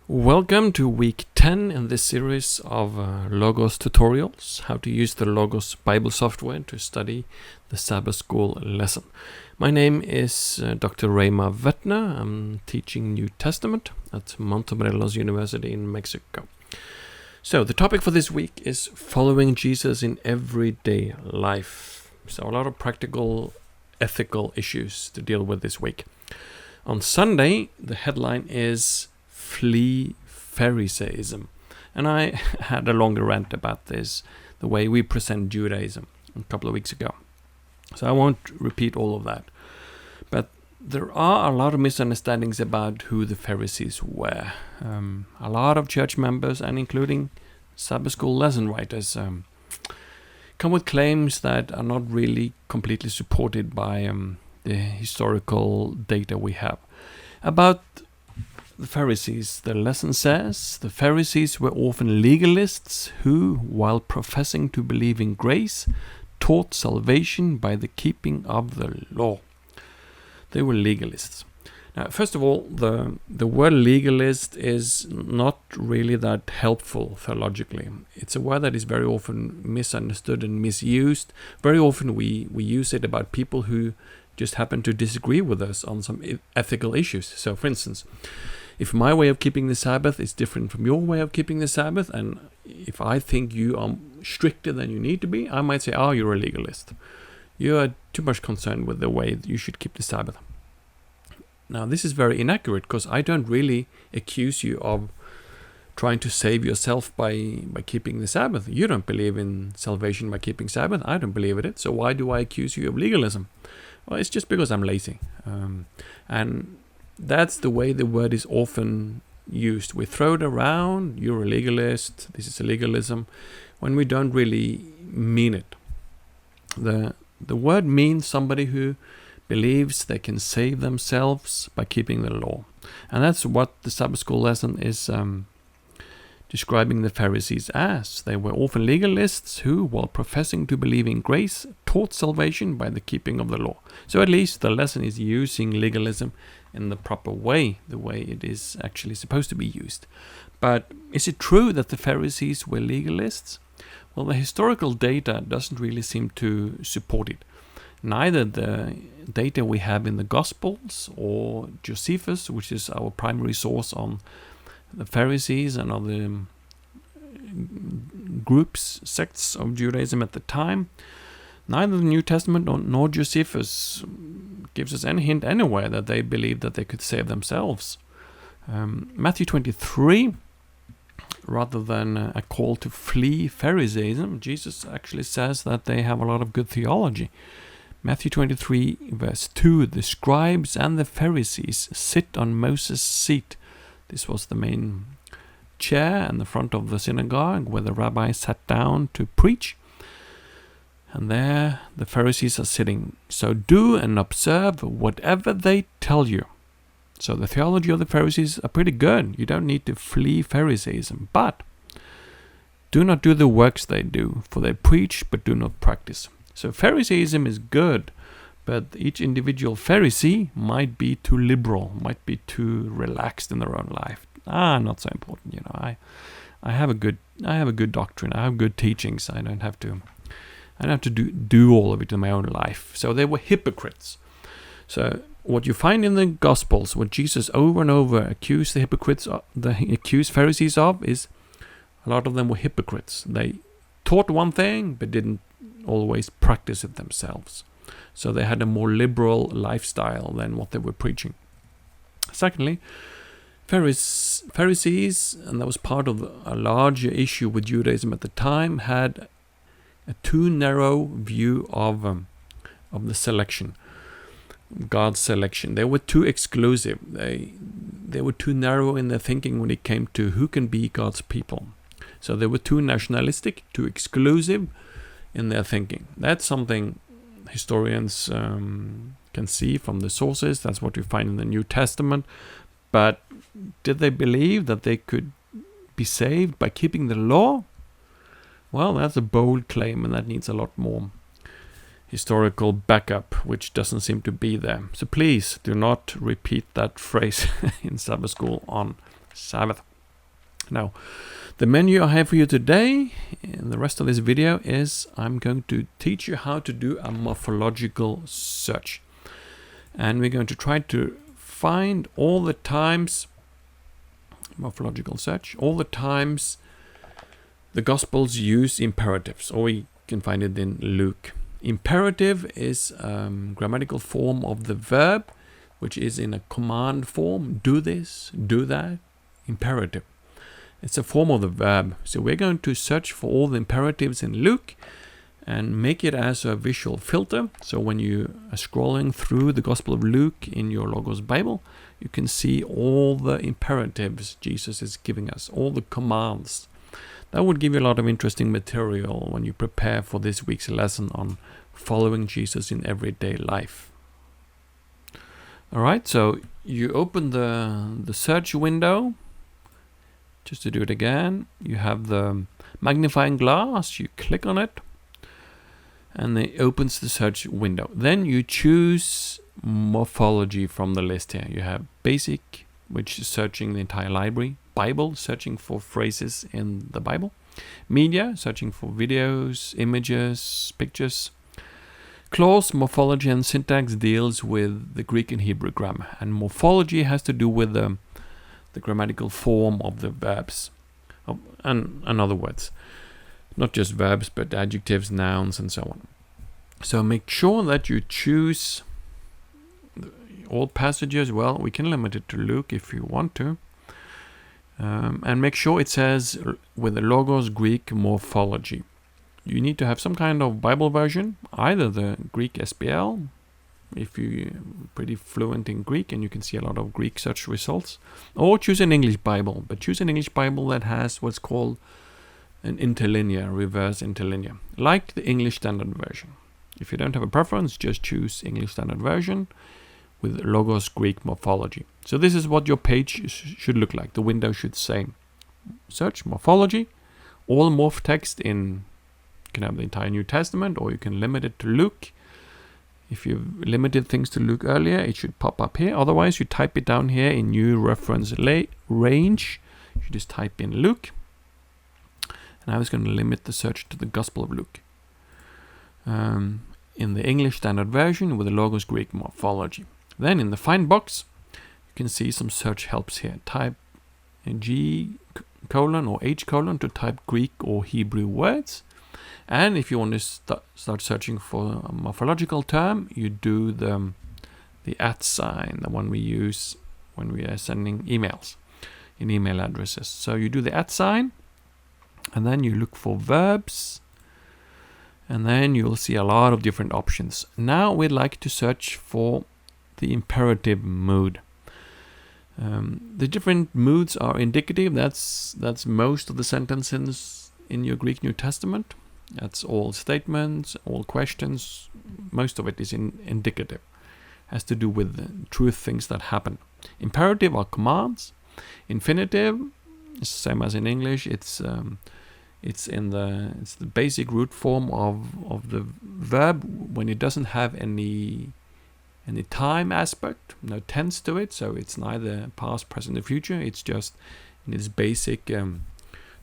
Welcome to week 10 in this series of Logos tutorials, how to use the Logos Biblesoftware to study the Sabbath School lesson. My name is Dr. Reima Vettner. I'm teaching New Testament at Montemorelos University in Mexico. So the topic for this week is following Jesus in everyday life. So a lot of practical, ethical issues to deal with this week. On Sunday, the headline is Flee Phariseeism. And I had a longer rant about this, the way we present Judaism, a couple of weeks ago. So I won't repeat all of that. But there are a lot of misunderstandings about who the Pharisees were. A lot of church members, and including Sabbath School lesson writers, come with claims that are not really completely supported by the historical data we have. About the Pharisees, the lesson says, the Pharisees were often legalists who, while professing to believe in grace, taught salvation by the keeping of the law. They were legalists. Now, first of all, the word legalist is not really that helpful theologically. It's a word that is very often misunderstood and misused. Very often we use it about people who just happen to disagree with us on some ethical issues. So, for instance, if my way of keeping the Sabbath is different from your way of keeping the Sabbath, and if I think you are stricter than you need to be, I might say, oh, you're a legalist. You are too much concerned with the way that you should keep the Sabbath. Now, this is very inaccurate because I don't really accuse you of trying to save yourself by keeping the Sabbath. You don't believe in salvation by keeping Sabbath. I don't believe in it. So why do I accuse you of legalism? Well, it's just because I'm lazy. And that's the way the word is often used. We throw it around, you're a legalist, this is a legalism, when we don't really mean it. The word means somebody who believes they can save themselves by keeping the law. And that's what the Sabbath School lesson is describing the Pharisees as. They were often legalists who, while professing to believe in grace, taught salvation by the keeping of the law. So at least the lesson is using legalism in the proper way, the way it is actually supposed to be used. But is it true that the Pharisees were legalists? Well, the historical data doesn't really seem to support it. Neither the data we have in the Gospels or Josephus, which is our primary source on the Pharisees and other groups, sects of Judaism at the time, neither the New Testament nor Josephus gives us any hint anywhere that they believed that they could save themselves. Matthew 23, rather than a call to flee Phariseeism, Jesus actually says that they have a lot of good theology. Matthew 23, verse 2, the scribes and the Pharisees sit on Moses' seat. This was the main chair in the front of the synagogue where the rabbi sat down to preach. And there the Pharisees are sitting. So do and observe whatever they tell you. So the theology of the Pharisees are pretty good. You don't need to flee Phariseeism. But do not do the works they do, for they preach but do not practice. So Phariseeism is good, but each individual Pharisee might be too liberal, might be too relaxed in their own life. Not so important. You know, I have a good doctrine. I have good teachings. I don't have to do all of it in my own life. So they were hypocrites. So what you find in the Gospels, what Jesus over and over accused accused Pharisees of, is a lot of them were hypocrites. They taught one thing but didn't always practice it themselves. So they had a more liberal lifestyle than what they were preaching. Secondly, Pharisees, and that was part of a larger issue with Judaism at the time, had a too narrow view of the selection, God's selection. They were too exclusive. They were too narrow in their thinking when it came to who can be God's people. So they were too nationalistic, too exclusive in their thinking. That's something historians can see from the sources. That's what we find in the New Testament. But did they believe that they could be saved by keeping the law? Well, that's a bold claim, and that needs a lot more historical backup, which doesn't seem to be there. So please do not repeat that phrase in Sabbath School on Sabbath. Now, the menu I have for you today, in the rest of this video, is I'm going to teach you how to do a morphological search. And we're going to try to find all the times, morphological search, all the times the Gospels use imperatives, or we can find it in Luke. Imperative is a grammatical form of the verb, which is in a command form. Do this, do that, imperative. It's a form of the verb. So we're going to search for all the imperatives in Luke and make it as a visual filter. So when you are scrolling through the Gospel of Luke in your Logos Bible, you can see all the imperatives Jesus is giving us, all the commands. That would give you a lot of interesting material when you prepare for this week's lesson on following Jesus in everyday life. Alright, so you open the search window. Just to do it again, you have the magnifying glass, you click on it, and it opens the search window. Then you choose morphology from the list here. You have basic, which is searching the entire library. Bible, searching for phrases in the Bible. Media, searching for videos, images, pictures. Clause, morphology, and syntax deals with the Greek and Hebrew grammar. And morphology has to do with the grammatical form of the verbs. And other words. Not just verbs, but adjectives, nouns, and so on. So make sure that you choose all passages. Well, we can limit it to Luke if you want to. And make sure it says with the Logos Greek morphology. You need to have some kind of Bible version, either the Greek SBL, if you're pretty fluent in Greek and you can see a lot of Greek search results, or choose an English Bible, but choose an English Bible that has what's called an interlinear, reverse interlinear, like the English Standard Version. If you don't have a preference, just choose English Standard Version with Logos Greek morphology. So this is what your page should look like. The window should say search morphology, all morph text in, you can have the entire New Testament, or you can limit it to Luke. If you've limited things to Luke earlier, it should pop up here. Otherwise, you type it down here in new reference range. You just type in Luke. And I was going to limit the search to the Gospel of Luke. In the English Standard Version with the Logos Greek morphology. Then in the find box, you can see some search helps here. Type G:, or H:, to type Greek or Hebrew words. And if you want to start searching for a morphological term, you do the @ the one we use when we are sending emails in email addresses. So you do the @ and then you look for verbs, and then you'll see a lot of different options. Now we'd like to search for the imperative mood. The different moods are indicative. That's most of the sentences in your Greek New Testament. That's all statements, all questions. Most of it is indicative. Has to do with the true things that happen. Imperative are commands. Infinitive is the same as in English. It's the basic root form of the verb when it doesn't have any time aspect, no tense to it. So it's neither past, present, or future. It's just in its basic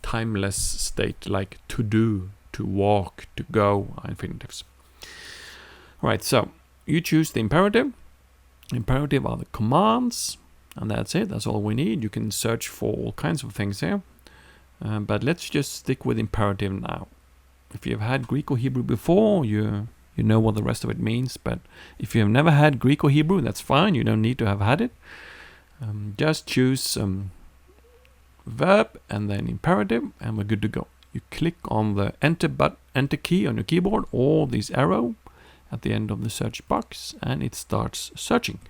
timeless state, like to do, to walk, to go, are infinitives. Right, so you choose the imperative. Imperative are the commands, and that's it. That's all we need. You can search for all kinds of things here, but let's just stick with imperative now. If you've had Greek or Hebrew before, you know what the rest of it means. But if you have never had Greek or Hebrew, that's fine. You don't need to have had it. Just choose verb and then imperative, and we're good to go. You click on the enter key on your keyboard, or this arrow at the end of the search box, and it starts searching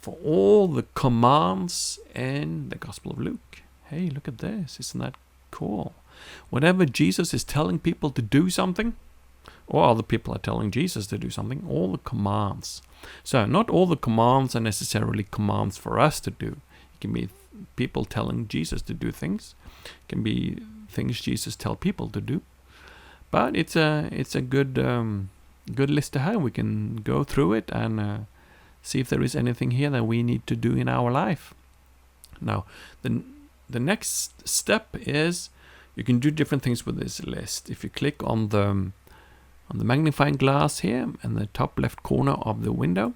for all the commands in the Gospel of Luke. Hey, look at this. Isn't that cool? Whenever Jesus is telling people to do something, or other people are telling Jesus to do something, all the commands. So not all the commands are necessarily commands for us to do. It can be people telling Jesus to do things. It can be things Jesus tell people to do. But it's a good list to have. We can go through it and see if there is anything here that we need to do in our life. Now, the next step is you can do different things with this list. If you click on the magnifying glass here in the top left corner of the window,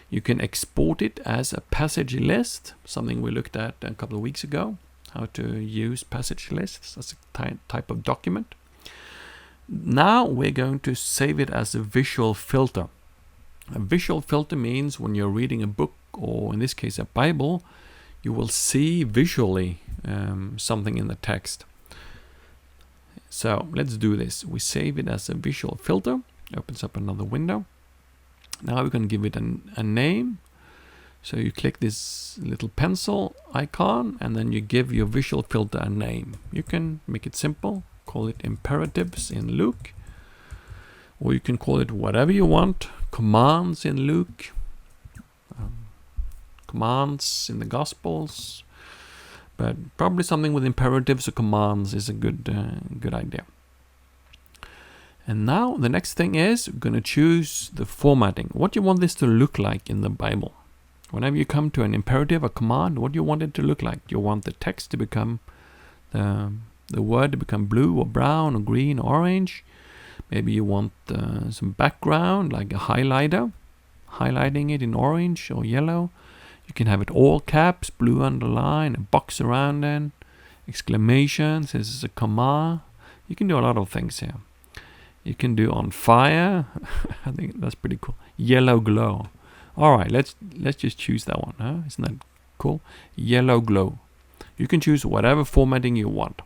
you can export it as a passage list, something we looked at a couple of weeks ago, how to use passage lists as a type of document. Now we're going to save it as a visual filter. A visual filter means when you're reading a book, or in this case a Bible, you will see visually something in the text. So let's do this. We save it as a visual filter. Opens up another window. Now we're going to give it a name. So you click this little pencil icon and then you give your visual filter a name. You can make it simple, call it imperatives in Luke, or you can call it whatever you want, commands in Luke, commands in the Gospels, but probably something with imperatives or commands is a good idea. And now the next thing is we're going to choose the formatting. What do you want this to look like in the Bible? Whenever you come to an imperative, a command, what do you want it to look like? Do you want the text to become, the word to become blue or brown or green or orange? Maybe you want some background, like a highlighter, highlighting it in orange or yellow. You can have it all caps, blue underline, a box around it, exclamations, this is a comma. You can do a lot of things here. You can do on fire. I think that's pretty cool. Yellow glow. All right, let's just choose that one. Huh? Isn't that cool? Yellow glow. You can choose whatever formatting you want.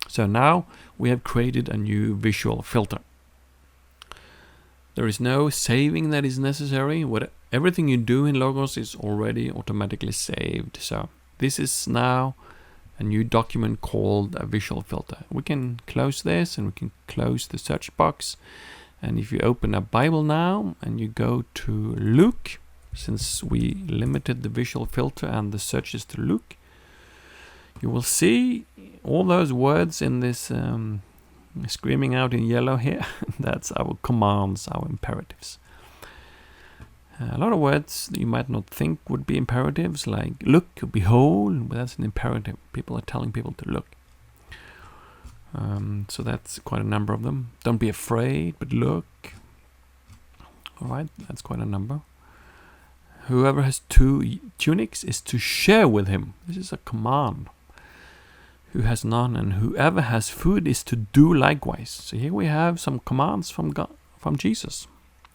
So now we have created a new visual filter. There is no saving that is necessary. Everything you do in Logos is already automatically saved. So this is now a new document called a visual filter. We can close this and we can close the search box. And if you open a Bible now and you go to Luke, since we limited the visual filter and the searches to Luke, you will see all those words in this screaming out in yellow here. That's our commands, our imperatives. A lot of words that you might not think would be imperatives, like look, behold, but that's an imperative. People are telling people to look. So that's quite a number of them. Don't be afraid, but look. All right, that's quite a number. Whoever has 2 tunics is to share with him. This is a command. Who has none, and whoever has food is to do likewise. So here we have some commands from God, from Jesus.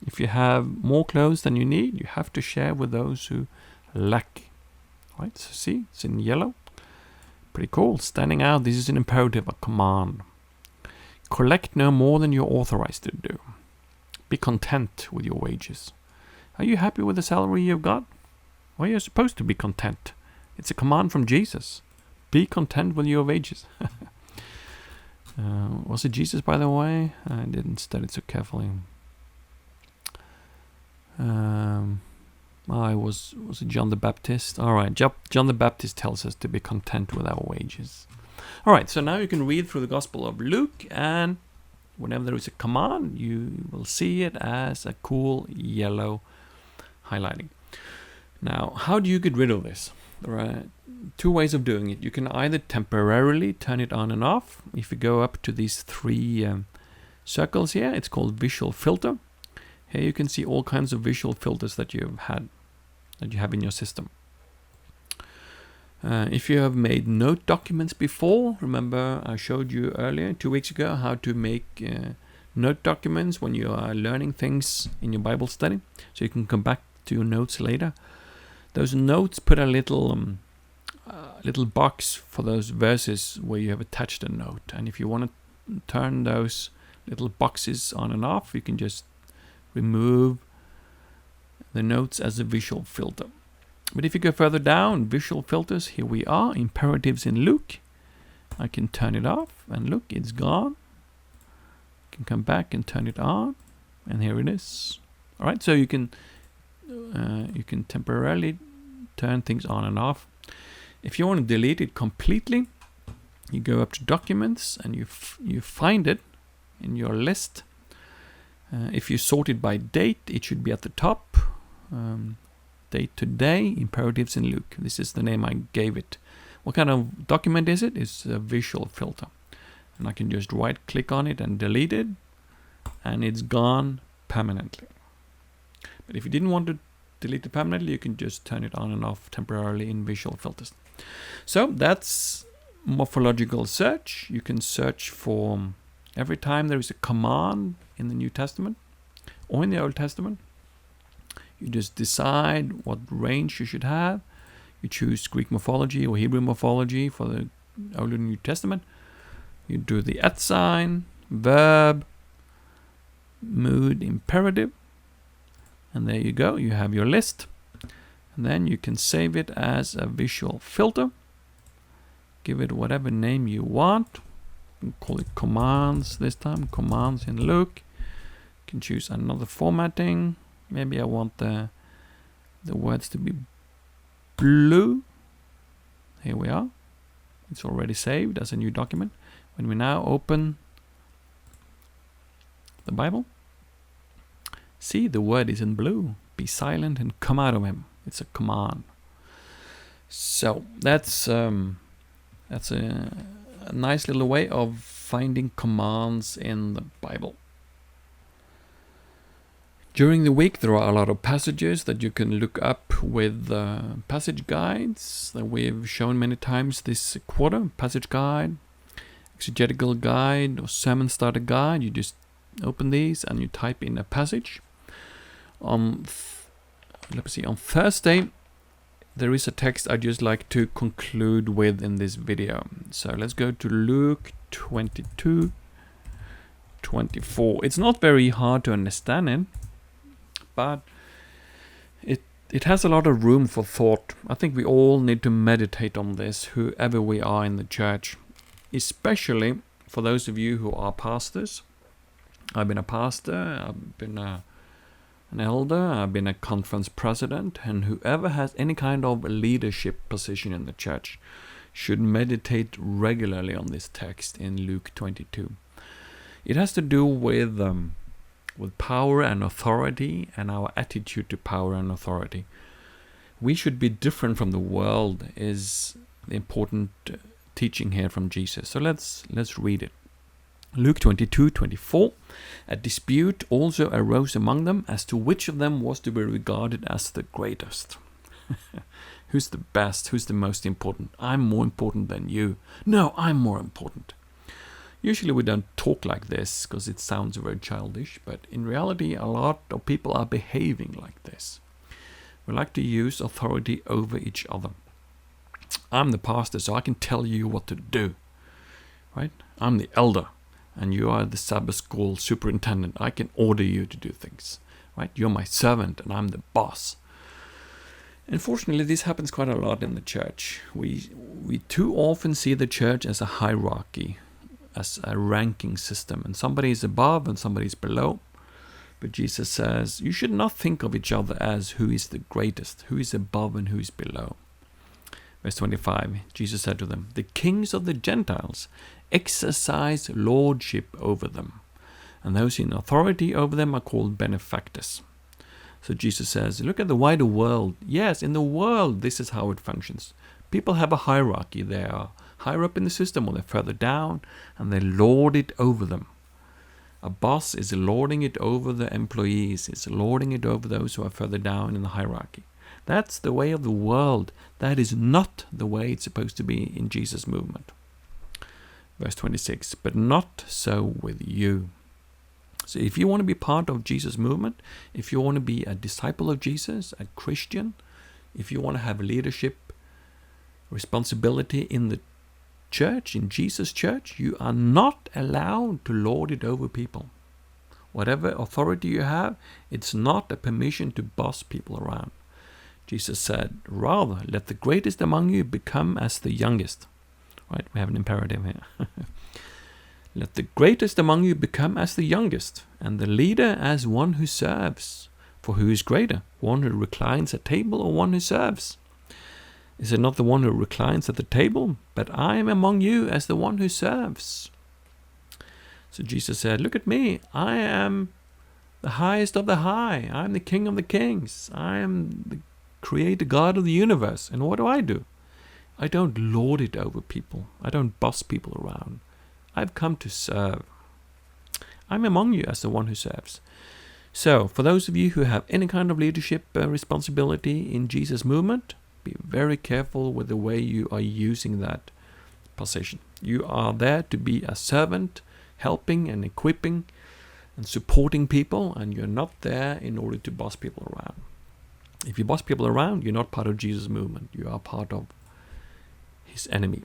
If you have more clothes than you need, you have to share with those who lack. Right? So see, it's in yellow. Pretty cool. Standing out. This is an imperative, a command. Collect no more than you're authorized to do. Be content with your wages. Are you happy with the salary you've got? Well, you're supposed to be content. It's a command from Jesus. Be content with your wages. Was it Jesus, by the way? I didn't study so carefully. Was it John the Baptist? All right, John the Baptist tells us to be content with our wages. All right, so now you can read through the Gospel of Luke, and whenever there is a command, you will see it as a cool yellow highlighting. Now, how do you get rid of this? There are 2 ways of doing it. You can either temporarily turn it on and off. If you go up to these 3 circles here, it's called visual filter. Here you can see all kinds of visual filters that you have in your system. If you have made note documents before, remember I showed you earlier, 2 weeks ago, how to make note documents when you are learning things in your Bible study. So you can come back to your notes later. Those notes put a little box for those verses where you have attached a note. And if you want to turn those little boxes on and off, you can just remove the notes as a visual filter. But if you go further down, visual filters, here we are, imperatives in Luke. I can turn it off, and look, it's gone. I can come back and turn it on, and here it is. All right, so you can temporarily turn things on and off. If you want to delete it completely, you go up to Documents, and you find it in your list. If you sort it by date, it should be at the top. Date today, imperatives in Luke. This is the name I gave it. What kind of document is it? It's a visual filter. And I can just right click on it and delete it, and it's gone permanently. But if you didn't want to delete it permanently, you can just turn it on and off temporarily in visual filters. So that's morphological search. You can search for every time there is a command in the New Testament or in the Old Testament. You just decide what range you should have. You choose Greek morphology or Hebrew morphology for the Old and New Testament. You do the @ sign, verb, mood, imperative. And there you go. You have your list. And then you can save it as a visual filter. Give it whatever name you want. You can call it commands this time. Commands in Luke. You can choose another formatting. Maybe I want the words to be blue. Here we are. It's already saved as a new document. When we now open the Bible, see, the word is in blue. Be silent and come out of him. It's a command. So that's a nice little way of finding commands in the Bible. During the week, there are a lot of passages that you can look up with passage guides that we've shown many times this quarter. Passage guide, exegetical guide, or sermon starter guide. You just open these and you type in a passage. On Thursday, there is a text I'd just like to conclude with in this video. So let's go to Luke 22:24. It's not very hard to understand it, but it has a lot of room for thought. I think we all need to meditate on this, whoever we are in the church, especially for those of you who are pastors. I've been a pastor, I've been an elder, I've been a conference president, and whoever has any kind of leadership position in the church should meditate regularly on this text in Luke 22. It has to do with power and authority and our attitude to power and authority. We should be different from the world is the important teaching here from Jesus. So let's read it. Luke 22:24. A dispute also arose among them as to which of them was to be regarded as the greatest. Who's the best? Who's the most important? I'm more important than you. No, I'm more important. Usually we don't talk like this because it sounds very childish, but in reality a lot of people are behaving like this. We like to use authority over each other. I'm the pastor, so I can tell you what to do, right? I'm the elder, and you are the Sabbath School superintendent. I can order you to do things, right? You're my servant, and I'm the boss. Unfortunately, this happens quite a lot in the church. We too often see the church as a hierarchy, as a ranking system, and somebody is above and somebody is below. But Jesus says, you should not think of each other as who is the greatest, who is above and who is below. Verse 25, Jesus said to them, the kings of the Gentiles exercise lordship over them, and those in authority over them are called benefactors. So Jesus says, look at the wider world. Yes, in the world, this is how it functions. People have a hierarchy. They are higher up in the system or they're further down, and they lord it over them. A boss is lording it over the employees, is lording it over those who are further down in the hierarchy. That's the way of the world. That is not the way it's supposed to be in Jesus' movement. Verse 26, but not so with you. So if you want to be part of Jesus' movement, if you want to be a disciple of Jesus, a Christian, if you want to have leadership responsibility in the church, in Jesus' church, you are not allowed to lord it over people. Whatever authority you have, it's not a permission to boss people around. Jesus said, rather, let the greatest among you become as the youngest. Right, we have an imperative here. Let the greatest among you become as the youngest, and the leader as one who serves. For who is greater, one who reclines at table or one who serves? Is it not the one who reclines at the table? But I am among you as the one who serves. So Jesus said, look at me. I am the highest of the high. I am the King of the kings. I am the Creator God of the universe. And what do? I don't lord it over people. I don't boss people around. I've come to serve. I'm among you as the one who serves. So, for those of you who have any kind of leadership responsibility in Jesus' movement, be very careful with the way you are using that position. You are there to be a servant, helping and equipping and supporting people, and you're not there in order to boss people around. If you boss people around, you're not part of Jesus' movement. You are part of his enemy.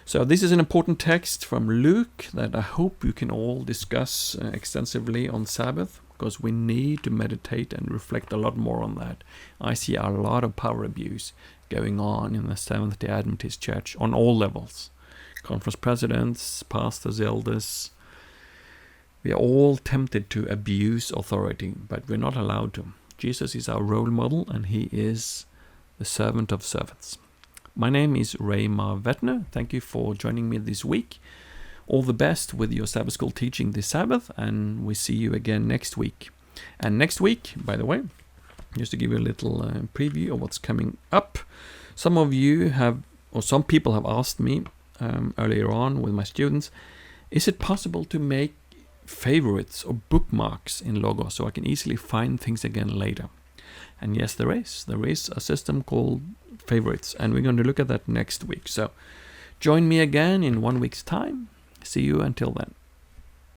So this is an important text from Luke that I hope you can all discuss extensively on Sabbath, because we need to meditate and reflect a lot more on that. I see a lot of power abuse going on in the Seventh-day Adventist Church on all levels. Conference presidents, pastors, elders. We are all tempted to abuse authority, but we're not allowed to. Jesus is our role model, and he is the servant of servants. My name is Raymar Vettner. Thank you for joining me this week. All the best with your Sabbath School teaching this Sabbath, and we see you again next week. And next week, by the way, just to give you a little preview of what's coming up, some people have asked me earlier on with my students, is it possible to make favorites or bookmarks in Logos so I can easily find things again later? And yes, there is. There is a system called favorites, and we're going to look at that next week. So join me again in 1 week's time. See you until then.